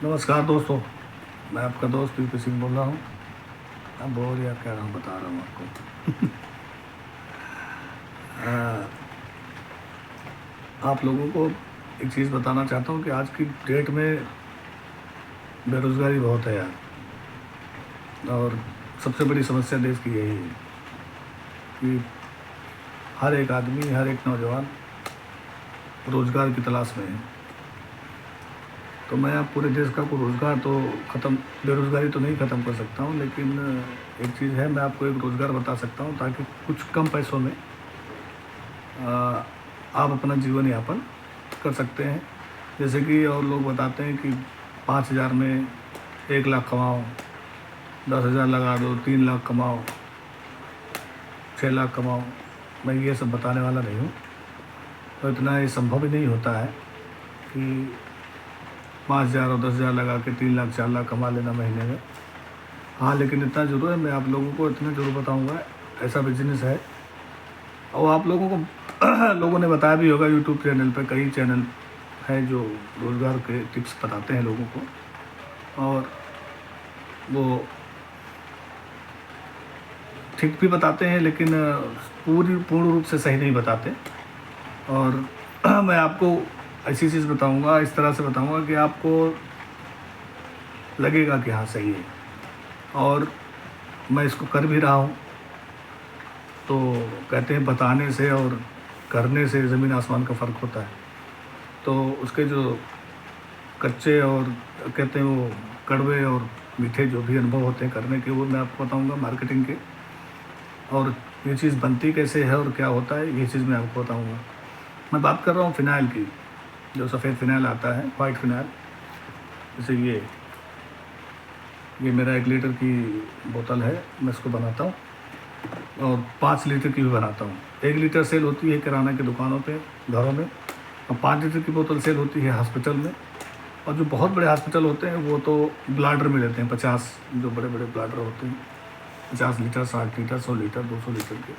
नमस्कार दोस्तों, मैं आपका दोस्त यूपी सिंह बोल रहा हूँ। अब बोल या क्या नाम बता रहा हूँ आपको। आप लोगों को एक चीज़ बताना चाहता हूँ कि आज की डेट में बेरोज़गारी बहुत है यार, और सबसे बड़ी समस्या देश की यही है कि हर एक आदमी, हर एक नौजवान रोज़गार की तलाश में है। तो मैं अब पूरे देश का को रोज़गार तो ख़त्म, बेरोज़गारी तो नहीं ख़त्म कर सकता हूँ, लेकिन एक चीज़ है, मैं आपको एक रोज़गार बता सकता हूँ ताकि कुछ कम पैसों में आप अपना जीवन यापन कर सकते हैं। जैसे कि और लोग बताते हैं कि 5,000 में 1 लाख कमाओ, 10,000 लगा दो, 3 लाख कमाओ, 6 लाख कमाओ। मैं ये सब बताने वाला नहीं हूँ, तो इतना ये संभव ही नहीं होता है कि 5,000 और 10,000 लगा के 3 लाख 4 लाख कमा लेना महीने में। हाँ, लेकिन इतना ज़रूर है, मैं आप लोगों को इतना ज़रूर बताऊँगा, ऐसा बिजनेस है। और आप लोगों को लोगों ने बताया भी होगा, यूट्यूब चैनल पे कई चैनल हैं जो रोज़गार के टिप्स बताते हैं लोगों को, और वो ठीक भी बताते हैं, लेकिन पूर्ण रूप से सही नहीं बताते। और मैं आपको ऐसी चीज़ बताऊंगा, इस तरह से बताऊंगा कि आपको लगेगा कि हाँ सही है, और मैं इसको कर भी रहा हूँ। तो कहते हैं बताने से और करने से ज़मीन आसमान का फ़र्क होता है। तो उसके जो कच्चे और कहते हैं वो कड़वे और मीठे जो भी अनुभव होते हैं करने के, वो मैं आपको बताऊंगा मार्केटिंग के, और ये चीज़ बनती कैसे है और क्या होता है, ये चीज़ मैं आपको बताऊंगा। मैं बात कर रहा हूँ फ़िनाइल की, जो सफ़ेद फ़िनाइल आता है, वाइट फ़िनाइल। जैसे ये मेरा 1 लीटर की बोतल है, मैं इसको बनाता हूँ, और 5 लीटर की भी बनाता हूँ। 1 लीटर सेल होती है किराना की दुकानों पे, घरों में, और 5 लीटर की बोतल सेल होती है हॉस्पिटल में। और जो बहुत बड़े हॉस्पिटल होते हैं वो तो ब्लाडर में लेते हैं, 50, जो बड़े बड़े ब्लाडर होते हैं, 50 लीटर, 60 लीटर, 100 लीटर, 200 लीटर के।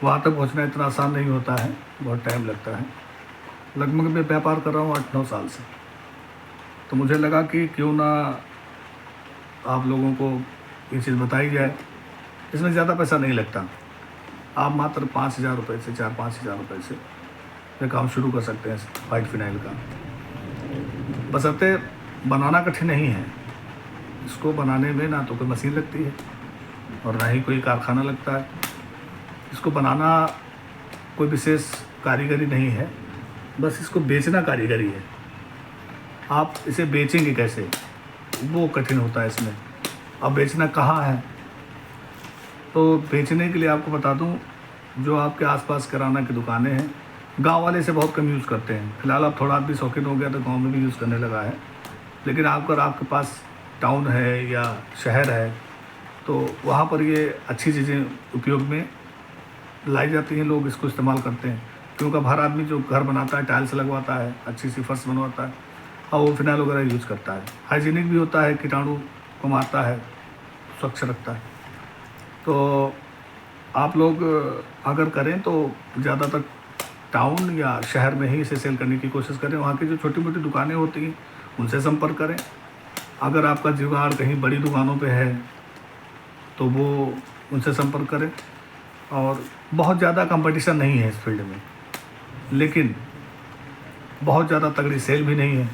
वहाँ तक पहुँचना इतना आसान नहीं होता है, बहुत टाइम लगता है। लगभग मैं व्यापार कर रहा हूँ 8-9 साल से, तो मुझे लगा कि क्यों ना आप लोगों को ये चीज़ बताई जाए। इसमें ज़्यादा पैसा नहीं लगता, आप मात्र 5,000 रुपये से, 4-5 हज़ार रुपये से ये काम शुरू कर सकते हैं वाइट फ़िनाइल का। बशर्ते बनाना कठिन नहीं है। इसको बनाने में ना तो कोई मशीन लगती है और ना ही कोई कारखाना लगता है। इसको बनाना कोई विशेष कारीगरी नहीं है, बस इसको बेचना कारीगरी है। आप इसे बेचेंगे कैसे, वो कठिन होता है इसमें। अब बेचना कहाँ है, तो बेचने के लिए आपको बता दूं, जो आपके आसपास किराना की दुकानें हैं, गांव वाले से बहुत कम यूज़ करते हैं। फिलहाल अब थोड़ा भी शौकीन हो गया तो गांव में भी यूज़ करने लगा है। लेकिन अगर आपके पास टाउन है या शहर है, तो वहाँ पर ये अच्छी चीज़ें उपयोग में लाई जाती हैं, लोग इसको इस्तेमाल करते हैं। क्योंकि अब हर आदमी जो घर बनाता है, टाइल्स लगवाता है, अच्छी सी फर्श बनवाता है, और वो फिनाइल वगैरह यूज़ करता है। हाइजीनिक भी होता है, कीटाणु को मारता है, स्वच्छ रखता है। तो आप लोग अगर करें तो ज़्यादातर टाउन या शहर में ही इसे सेल करने की कोशिश करें। वहाँ की जो छोटी मोटी दुकानें होती हैं उनसे संपर्क करें। अगर आपका जुगाड़ कहीं बड़ी दुकानों पे है तो वो उनसे संपर्क करें। और बहुत ज़्यादा कंपटीशन नहीं है इस फील्ड में, लेकिन बहुत ज़्यादा तगड़ी सेल भी नहीं है।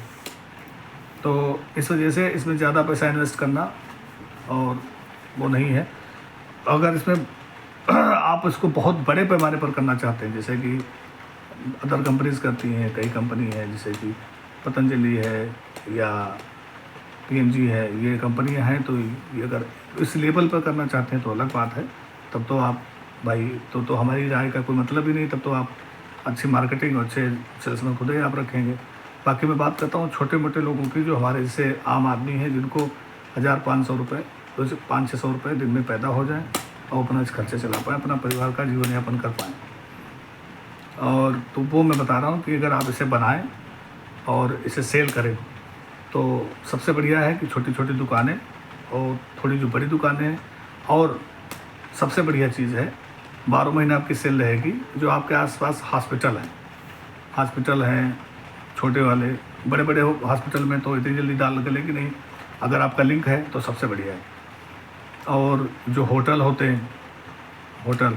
तो इस वजह से इसमें ज़्यादा पैसा इन्वेस्ट करना और वो नहीं है। अगर इसमें आप इसको बहुत बड़े पैमाने पर करना चाहते हैं, जैसे कि अदर कंपनीज करती हैं, कई कंपनी है जैसे कि पतंजलि है या पीएनजी है, ये कंपनियां हैं, तो ये अगर इस लेवल पर करना चाहते हैं तो अलग बात है। तब तो आप भाई, तो हमारी राय का कोई मतलब ही नहीं। तब तो आप अच्छी मार्केटिंग और अच्छे सेल्समैन खुद ही आप रखेंगे। बाकी मैं बात करता हूँ छोटे मोटे लोगों की, जो हमारे जैसे आम आदमी हैं, जिनको 1,000-500 रुपये, तो 500-600 रुपये दिन में पैदा हो जाए और अपना खर्चे चला पाएँ, अपना परिवार का जीवन यापन कर पाएँ। और तो वो मैं बता रहा हूँ कि अगर आप इसे बनाएं और इसे सेल करें तो सबसे बढ़िया है कि छोटी छोटी दुकानें और थोड़ी जो बड़ी दुकानें हैं, और सबसे बढ़िया चीज़ है 12 महीने आपकी सेल रहेगी। जो आपके आसपास हॉस्पिटल हैं छोटे वाले, बड़े बड़े हॉस्पिटल में तो इतनी जल्दी दाल निकलेगी नहीं, अगर आपका लिंक है तो सबसे बढ़िया है। और जो होटल होते हैं, होटल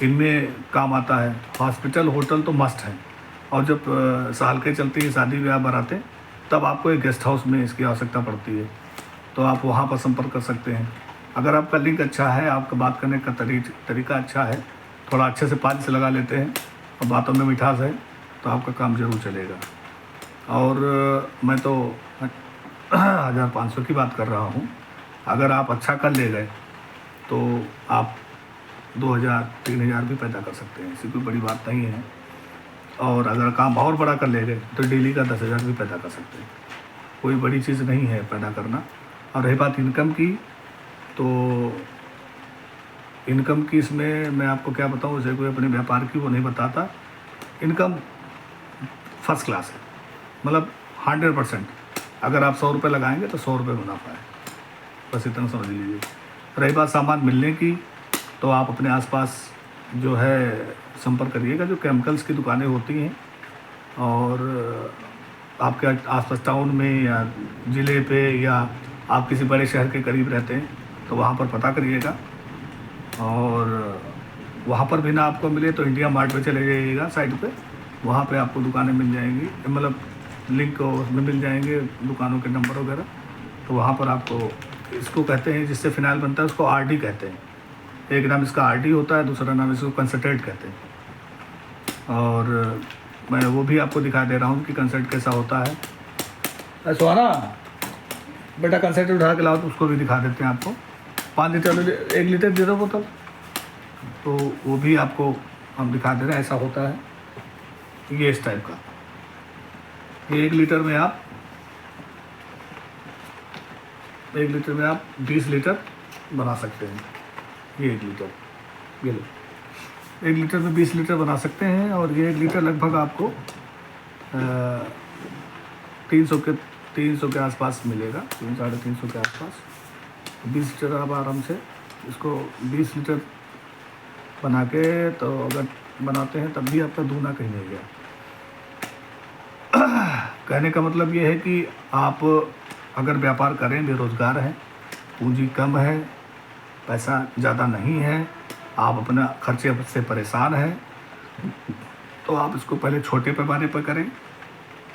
इनमें काम आता है। हॉस्पिटल होटल तो मस्ट है। और जब साल के चलती है शादी ब्याह बारातें, तब आपको एक गेस्ट हाउस में इसकी आवश्यकता पड़ती है, तो आप वहाँ पर संपर्क कर सकते हैं। अगर आपका लिंक अच्छा है, आपका बात करने का तरीका अच्छा है, थोड़ा अच्छे से पाँच से लगा लेते हैं और बातों में मिठास है, तो आपका काम ज़रूर चलेगा। और मैं तो 1500 की बात कर रहा हूँ। अगर आप अच्छा कर ले गए तो आप 2000-3000 भी पैदा कर सकते हैं, ऐसी कोई बड़ी बात नहीं है। और अगर काम और बड़ा कर ले गए तो डेली का 10,000 भी पैदा कर सकते हैं, कोई बड़ी चीज़ नहीं है पैदा करना। और रही बात इनकम की, तो इनकम की इसमें मैं आपको क्या बताऊँ, जैसे कोई अपने व्यापार की वो नहीं बताता। इनकम फर्स्ट क्लास है, मतलब 100%। अगर आप 100 रुपये लगाएंगे तो 100 रुपये मुनाफा है, बस इतना समझ लीजिए। रही बात सामान मिलने की, तो आप अपने आसपास जो है संपर्क करिएगा। जो केमिकल्स की दुकानें होती हैं और आपके आसपास टाउन में या ज़िले पे या आप किसी बड़े शहर के करीब रहते हैं तो वहाँ पर पता करिएगा। और वहाँ पर भी ना आपको मिले तो इंडिया मार्ट पे चले जाइएगा साइट पे, वहाँ पे आपको दुकानें मिल जाएंगी, मतलब लिंक उसमें मिल जाएंगे दुकानों के नंबर वगैरह। तो वहाँ पर आपको, इसको कहते हैं जिससे फिनाइल बनता है उसको आरडी कहते हैं। एक नाम इसका आरडी होता है, दूसरा नाम इसको कंसनट्रेट कहते हैं। और मैं वो भी आपको दिखा दे रहा हूँ कि कंसनट्रेट कैसा होता है। सोना बेटा कंसनट्रेट उठा के लाओ, तो उसको भी दिखा देते हैं आपको। 5 लीटर 1 लीटर दे दो बोतल, तो वो भी आपको हम दिखा दे रहे हैं। ऐसा होता है ये इस टाइप का। ये 1 लीटर में आप 20 लीटर बना सकते हैं। ये 1 लीटर, ये लो, 1 लीटर में 20 लीटर बना सकते हैं। और ये 1 लीटर लगभग आपको 300 के आसपास मिलेगा, 300-350 के आसपास। 20 लीटर आप आराम से इसको 20 लीटर बना के, तो अगर बनाते हैं तब भी आपका दूना कहीं नहीं गया। कहने का मतलब ये है कि आप अगर व्यापार करें, बेरोज़गार हैं, पूंजी कम है, पैसा ज़्यादा नहीं है, आप अपना खर्चे से परेशान हैं, तो आप इसको पहले छोटे पैमाने पर करें।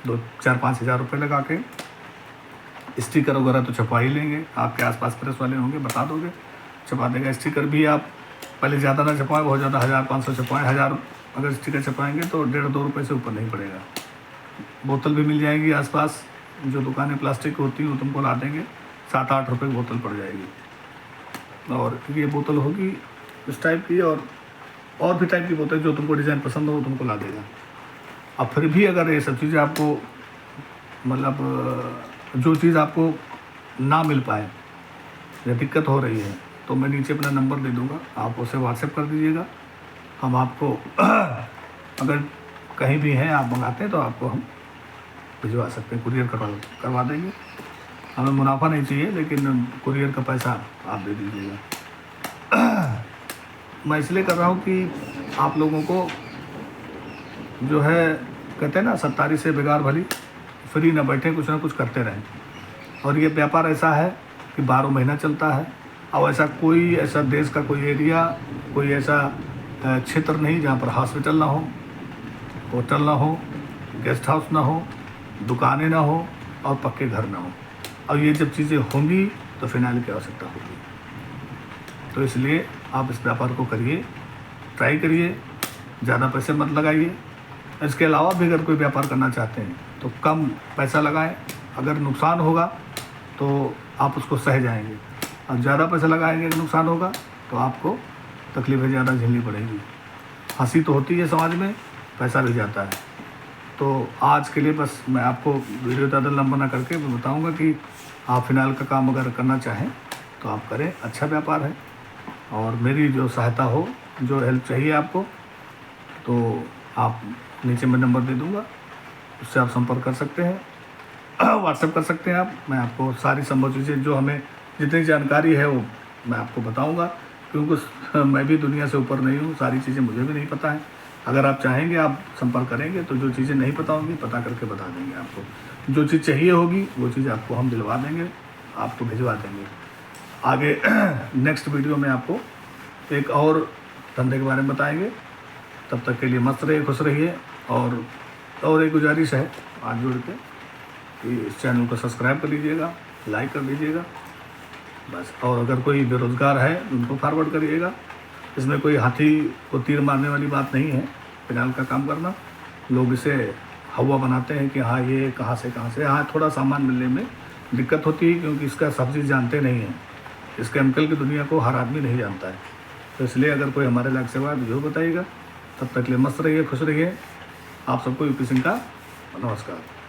2-4-5 हज़ार रुपये लगा के स्टिकर वगैरह तो छपवा ही लेंगे। आपके आसपास प्रेस वाले होंगे, बता दोगे, छपा देगा। स्टिकर भी आप पहले ज़्यादा ना छपवाएं, बहुत ज़्यादा 1000-500 छपवाएं। 1000 अगर स्टिकर छपाएंगे तो 1.5-2 रुपये से ऊपर नहीं पड़ेगा। बोतल भी मिल जाएगी आसपास, जो दुकानें प्लास्टिक की होती हैं वो तुमको ला देंगे, 7-8 रुपये की बोतल पड़ जाएगी। और ये बोतल होगी इस टाइप की, और भी टाइप की बोतल, जो तुमको डिज़ाइन पसंद हो वो तुमको ला देगा। अब फिर भी अगर ये सब चीज़ें आपको, मतलब जो चीज़ आपको ना मिल पाए या दिक्कत हो रही है, तो मैं नीचे अपना नंबर दे दूँगा, आप उसे व्हाट्सएप कर दीजिएगा। हम आपको अगर कहीं भी हैं आप मंगाते हैं तो आपको हम भिजवा सकते हैं, कुरियर करवा देंगे। हमें मुनाफा नहीं चाहिए, लेकिन कुरियर का पैसा आप दे दीजिएगा। मैं इसलिए कर रहा हूँ कि आप लोगों को जो है, कहते हैं ना, सत्तारी से बेगार भली, फ्री ना बैठे, कुछ ना कुछ करते रहें। और ये व्यापार ऐसा है कि 12 महीना चलता है। और ऐसा देश का कोई एरिया, कोई ऐसा क्षेत्र नहीं जहाँ पर हॉस्पिटल ना हो, होटल ना हो, गेस्ट हाउस ना हो, दुकानें ना हो और पक्के घर ना हो। और ये जब चीज़ें होंगी तो फिनाइल की आवश्यकता होगी। तो इसलिए आप इस व्यापार को करिए, ट्राई करिए, ज़्यादा पैसे मत लगाइए। इसके अलावा भी अगर कोई व्यापार करना चाहते हैं तो कम पैसा लगाएं। अगर नुकसान होगा तो आप उसको सह जाएंगे, और ज़्यादा पैसा लगाएंगे अगर नुकसान होगा तो आपको तकलीफ़ें ज़्यादा झेलनी पड़ेंगी। हंसी तो होती है समाज में, पैसा भी जाता है। तो आज के लिए बस मैं आपको वीडियो ज़्यादा लंबा ना करके मैं बताऊंगा कि आप फिनाइल का काम अगर करना चाहें तो आप करें, अच्छा व्यापार है। और मेरी जो सहायता हो, जो हेल्प चाहिए आपको, तो आप नीचे मैं नंबर दे दूंगा, उससे आप संपर्क कर सकते हैं, व्हाट्सएप कर सकते हैं आप। मैं आपको सारी संभव चीज़ें, जो हमें जितनी जानकारी है वो मैं आपको बताऊंगा, क्योंकि मैं भी दुनिया से ऊपर नहीं हूँ, सारी चीज़ें मुझे भी नहीं पता है। अगर आप चाहेंगे आप संपर्क करेंगे तो जो चीज़ें नहीं पता होंगी पता करके बता देंगे आपको। जो चीज़ चाहिए होगी वो चीज़ आपको हम दिलवा देंगे, आपको भिजवा देंगे। आगे नेक्स्ट वीडियो में आपको एक और धंधे के बारे में बताएंगे। तब तक के लिए मस्त रहिए, खुश रहिए। और एक गुजारिश है हाथ जोड़ के कि इस चैनल को सब्सक्राइब कर लीजिएगा, लाइक कर लीजिएगा बस। और अगर कोई बेरोज़गार है उनको फॉरवर्ड करिएगा। इसमें कोई हाथी को तीर मारने वाली बात नहीं है। फिलहाल का काम करना, लोग इसे हवा बनाते हैं कि हाँ ये कहाँ से हाँ थोड़ा सामान मिलने में दिक्कत होती है, क्योंकि इसका सब चीज़ जानते नहीं हैं। इस केमिकल की दुनिया को हर आदमी नहीं जानता है। तो इसलिए अगर कोई हमारे लायक सेवा है जरूर बताइएगा। तब तक के लिए मस्त रहिए, खुश रहिए। आप सबको यूपी सिंह का नमस्कार।